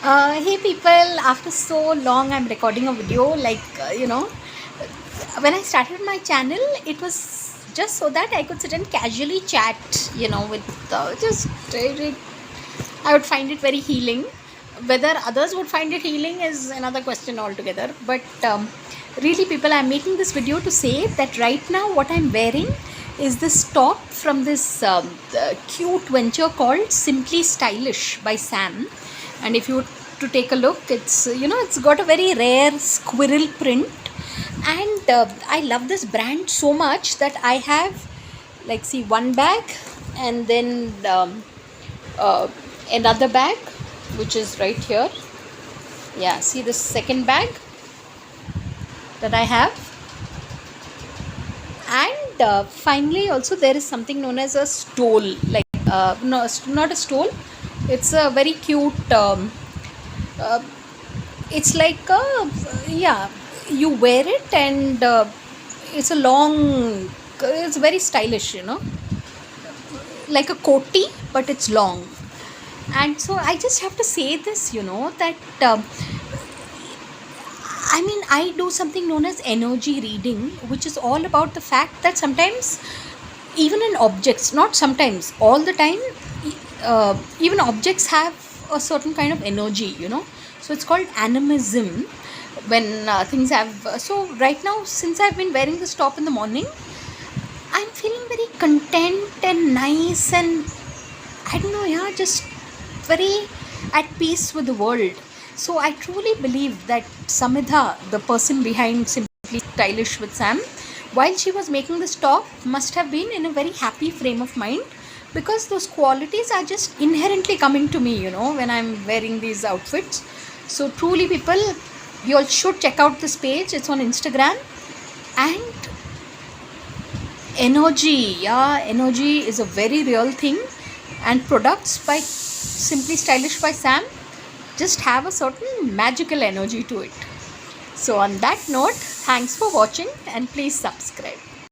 Hey people, after so long I'm recording a video. When I started my channel, it was just so that I could sit and casually chat, with I would find it very healing. Whether others would find it healing is another question altogether. But really, people, I'm making this video to say that right now what I'm wearing is this top from this cute venture called Simply Stylish by Sam. And if you were to take a look, it's got a very rare squirrel print. And I love this brand so much that I have, see, one bag, and then another bag, which is right here. Yeah, see this second bag that I have. And finally, also there is something known as a stole. No, not a stole. It's a very cute. It's like you wear it, and it's a long. It's very stylish, like a coati, but it's long. And so I just have to say this, that I do something known as energy reading, which is all about the fact that sometimes, even in objects, not sometimes, all the time, even objects have a certain kind of energy, So it's called animism when things have. So right now, since I've been wearing this top in the morning, I'm feeling very content and nice, and I don't know, just very at peace with the world. So I truly believe that Samidha, the person behind Simply Stylish with Sam, while she was making this top, must have been in a very happy frame of mind, because those qualities are just inherently coming to me, when I'm wearing these outfits. So truly, people, you all should check out this page. It's on Instagram. And energy is a very real thing, and products by Simply Stylish by Sam just have a certain magical energy to it. So on that note, thanks for watching, and please subscribe.